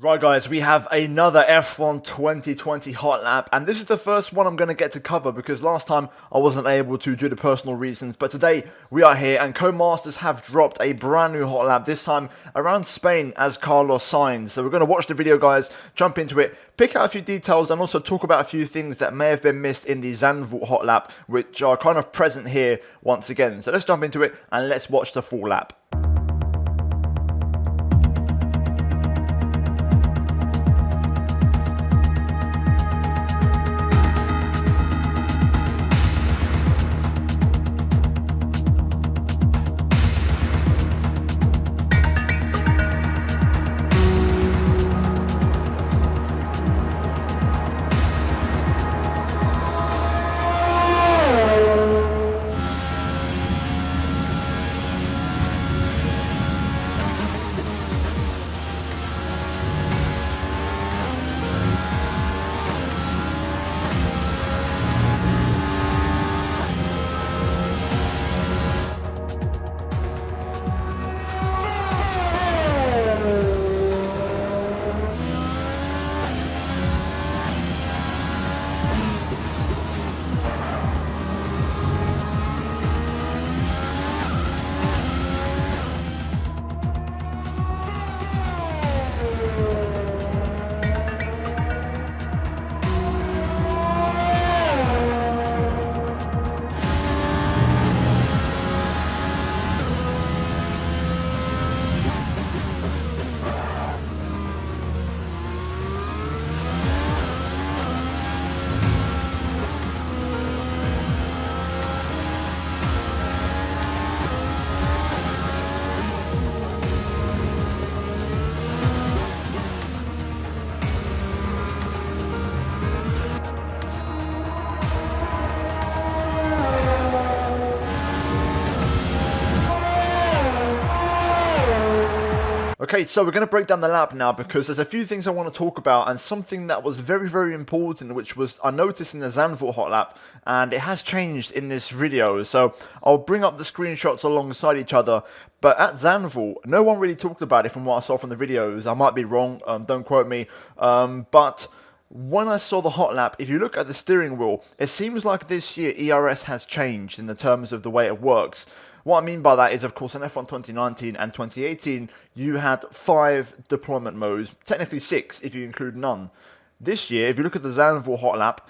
Right guys, we have another F1 2020 hot lap, and this is the first one I'm going to get to cover because last time I wasn't able to due to personal reasons, but today we are here and Co-Masters have dropped a brand new hot lap, this time around Spain as Carlos Sainz. So we're going to watch the video guys, jump into it, pick out a few details and also talk about a few things that may have been missed in the Zandvoort hot lap, which are kind of present here once again. So let's jump into it and let's watch the full lap. Okay, so we're going to break down the lap now because there's a few things I want to talk about and something that was very, very important, which was I noticed in the Zandvoort hot lap, and it has changed in this video. So I'll bring up the screenshots alongside each other, but at Zandvoort, no one really talked about it from what I saw from the videos. I might be wrong, don't quote me, but when I saw the hot lap, if you look at the steering wheel, it seems like this year ERS has changed in the terms of the way it works. What I mean by that is, of course, in F1 2019 and 2018, you had 5 deployment modes, technically 6 if you include none. This year, if you look at the Zandvoort hot lap,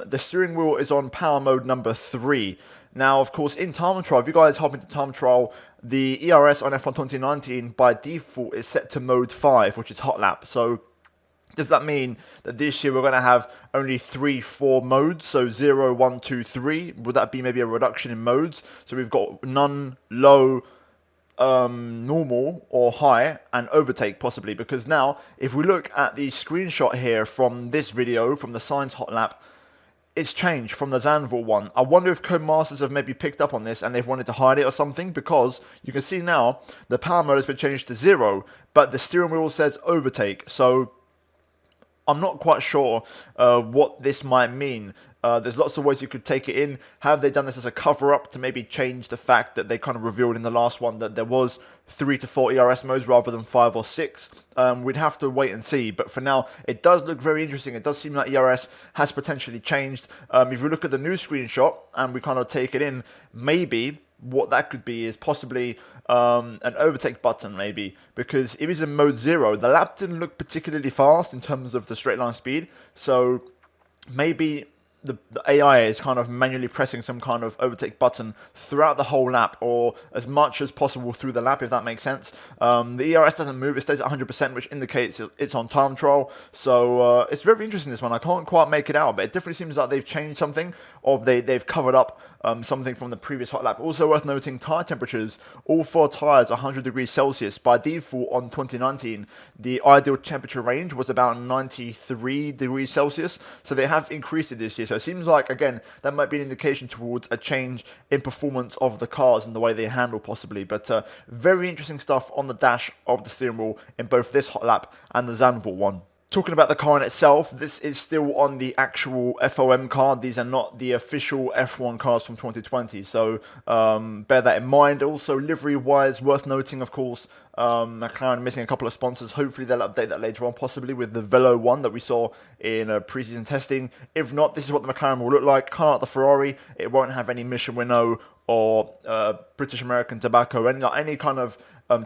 the steering wheel is on power mode number 3. Now, of course, in time trial, if you guys hop into time trial, the ERS on F1 2019 by default is set to mode 5, which is hot lap. So does that mean that this year we're going to have only 3-4 modes? So 0, 1, 2, 3. Would that be maybe a reduction in modes? So we've got none, low, normal or high, and overtake possibly. Because now, if we look at the screenshot here from this video, from the Sainz hot lap, it's changed from the Zandvoort one. I wonder if Co-Masters have maybe picked up on this and they've wanted to hide it or something, because you can see now the power mode has been changed to 0, but the steering wheel says overtake. So I'm not quite sure what this might mean. There's lots of ways you could take it in. Have they done this as a cover-up to maybe change the fact that they kind of revealed in the last one that there was 3 to 4 ERS modes rather than 5 or 6? We'd have to wait and see. But for now, it does look very interesting. It does seem like ERS has potentially changed. If you look at the new screenshot and we kind of take it in, maybe what that could be is possibly an overtake button, maybe, because if it's in mode 0, the lap didn't look particularly fast in terms of the straight line speed, so maybe the AI is kind of manually pressing some kind of overtake button throughout the whole lap, or as much as possible through the lap, if that makes sense. The ERS doesn't move, it stays at 100%, which indicates it's on time trial. So it's very interesting, this one. I can't quite make it out, but it definitely seems like they've changed something, or they've covered up something from the previous hot lap. Also worth noting, tyre temperatures. All 4 tyres are 100 degrees Celsius. By default on 2019, the ideal temperature range was about 93 degrees Celsius. So they have increased it this year. So it seems like, again, that might be an indication towards a change in performance of the cars and the way they handle possibly. But very interesting stuff on the dash of the steering wheel in both this hot lap and the Zandvoort one. Talking about the car in itself, this is still on the actual FOM card. These are not the official F1 cars from 2020, so bear that in mind. Also, livery-wise, worth noting, of course, McLaren missing a couple of sponsors. Hopefully, they'll update that later on, possibly with the Velo one that we saw in pre-season testing. If not, this is what the McLaren will look like. Kind of like the Ferrari, it won't have any Michelin or British American tobacco, any kind of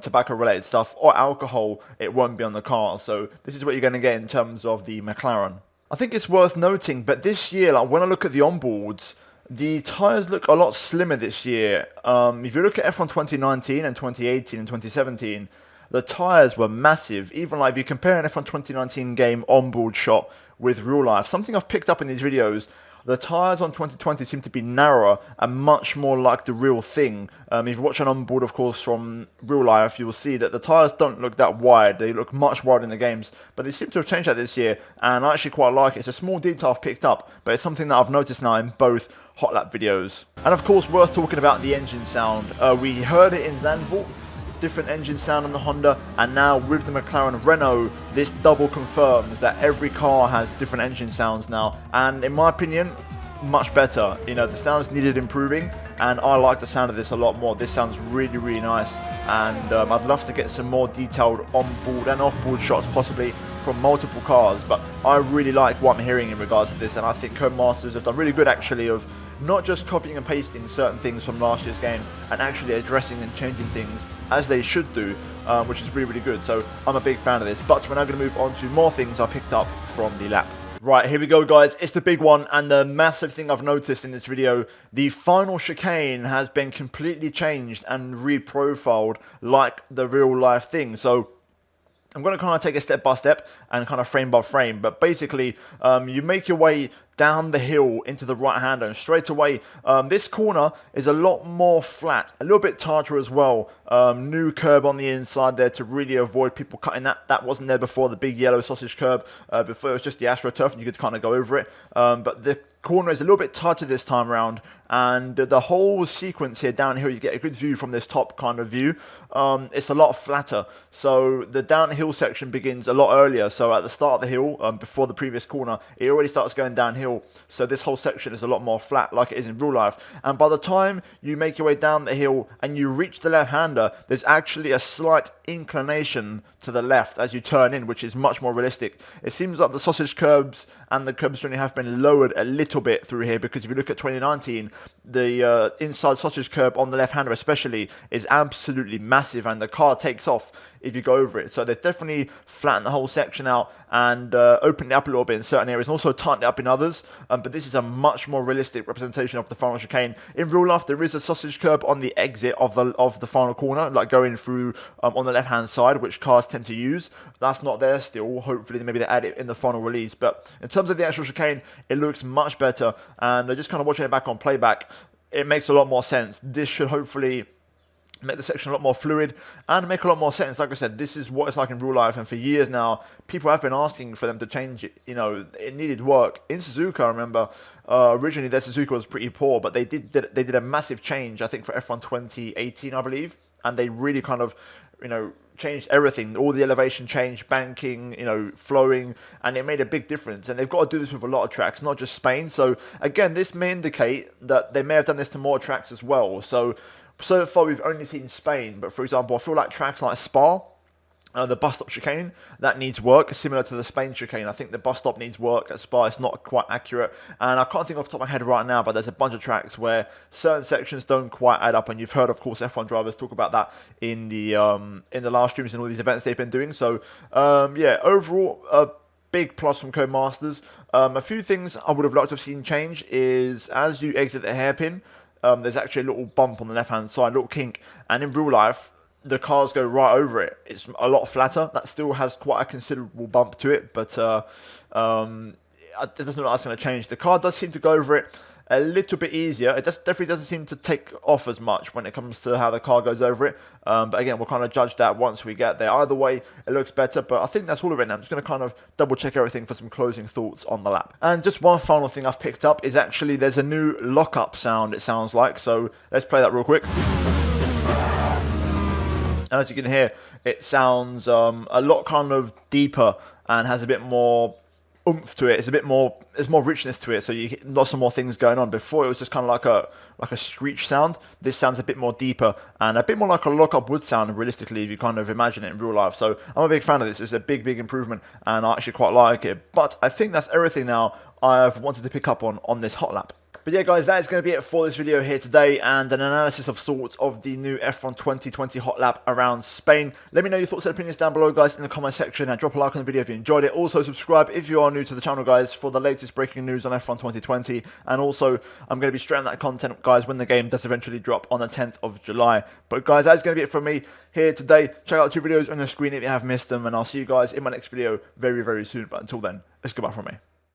tobacco-related stuff or alcohol. It won't be on the car. So this is what you're going to get in terms of the McLaren. I think it's worth noting, but this year, like when I look at the onboards, the tyres look a lot slimmer this year. If you look at F1 2019 and 2018 and 2017, the tyres were massive. Even like if you compare an F1 2019 game onboard shot with real life, something I've picked up in these videos, the tyres on 2020 seem to be narrower and much more like the real thing. If you watch an onboard, of course, from real life, you'll see that the tyres don't look that wide. They look much wider in the games, but they seem to have changed that this year, and I actually quite like it. It's a small detail I've picked up, but it's something that I've noticed now in both Hotlap videos. And of course, worth talking about the engine sound. We heard it in Zandvoort, different engine sound on the Honda, and now with the McLaren Renault, this double confirms that every car has different engine sounds now, and in my opinion, much better. You know, the sounds needed improving, and I like the sound of this a lot more. This sounds really, really nice, and I'd love to get some more detailed onboard and offboard shots, possibly from multiple cars, but I really like what I'm hearing in regards to this, and I think Codemasters have done really good actually of not just copying and pasting certain things from last year's game and actually addressing and changing things as they should do, which is really, really good. So I'm a big fan of this, but we're now going to move on to more things I picked up from the lap. Right, here we go, guys. It's the big one and the massive thing I've noticed in this video. The final chicane has been completely changed and reprofiled like the real life thing. So I'm going to kind of take it step by step and kind of frame by frame, but basically you make your way down the hill into the right hander, and straight away this corner is a lot more flat, a little bit tighter as well. New curb on the inside there to really avoid people cutting that wasn't there before, the big yellow sausage curb. Before it was just the AstroTurf and you could kind of go over it, but the corner is a little bit tighter this time around, and the whole sequence here down here, you get a good view from this top kind of view. It's a lot flatter, so the downhill section begins a lot earlier. So at the start of the hill, before the previous corner, it already starts going downhill, so this whole section is a lot more flat like it is in real life. And by the time you make your way down the hill and you reach the left hander, there's actually a slight inclination to the left as you turn in, which is much more realistic. It seems like the sausage curbs and the curb restraining have been lowered a little bit through here, because if you look at 2019, the inside sausage curb on the left hander especially is absolutely massive, and the car takes off if you go over it. So they've definitely flattened the whole section out and opened it up a little bit in certain areas and also tightened it up in others, but this is a much more realistic representation of the final chicane. In real life, there is a sausage curb on the exit of the final corner, like going through on the left hand side, which cars tend to use. That's not there still. Hopefully maybe they add it in the final release, but in terms of the actual chicane, it looks much better, and just kind of watching it back on playback, it makes a lot more sense. This should hopefully make the section a lot more fluid and make a lot more sense. Like I said, this is what it's like in real life, and for years now, people have been asking for them to change it. You know, it needed work. In Suzuka, I remember, originally their Suzuka was pretty poor, but they did a massive change, I think, for F1 2018, I believe, and they really kind of, you know, changed everything. All the elevation changed, banking, you know, flowing, and it made a big difference. And they've got to do this with a lot of tracks, not just Spain. So again, this may indicate that they may have done this to more tracks as well. So far we've only seen Spain, but for example, I feel like tracks like Spa, the bus stop chicane, that needs work, similar to the Spain chicane. I think the bus stop needs work at Spa. It's not quite accurate, and I can't think off the top of my head right now, but there's a bunch of tracks where certain sections don't quite add up, and you've heard, of course, F1 drivers talk about that in the live streams and all these events they've been doing. So yeah, overall, a big plus from Codemasters. A few things I would have liked to have seen change is as you exit the hairpin, there's actually a little bump on the left-hand side, a little kink, and in real life, the cars go right over it. It's a lot flatter. That still has quite a considerable bump to it, but it doesn't look like that's going to change. The car does seem to go over it a little bit easier. It definitely doesn't seem to take off as much when it comes to how the car goes over it. But again, we'll kind of judge that once we get there. Either way, it looks better, but I think that's all of it now. I'm just going to kind of double check everything for some closing thoughts on the lap. And just one final thing I've picked up is actually there's a new lockup sound, it sounds like. So let's play that real quick. And as you can hear, it sounds a lot kind of deeper and has a bit more oomph to it. It's a bit more, there's more richness to it, so you get lots of more things going on. Before it was just kind of like a screech sound. This sounds a bit more deeper and a bit more like a lock-up wood sound, realistically, if you kind of imagine it in real life. So I'm a big fan of this. It's a big improvement, and I actually quite like it. But I think that's everything now I've wanted to pick up on this Hotlap. But yeah, guys, that is going to be it for this video here today, and an analysis of sorts of the new F1 2020 Hotlap around Spain. Let me know your thoughts and opinions down below, guys, in the comment section, and drop a like on the video if you enjoyed it. Also, subscribe if you are new to the channel, guys, for the latest breaking news on F1 2020. And also, I'm going to be straight on that content, guys, when the game does eventually drop on the 10th of July. But guys, that is going to be it from me here today. Check out the 2 videos on the screen if you have missed them, and I'll see you guys in my next video very, very soon. But until then, it's goodbye from me.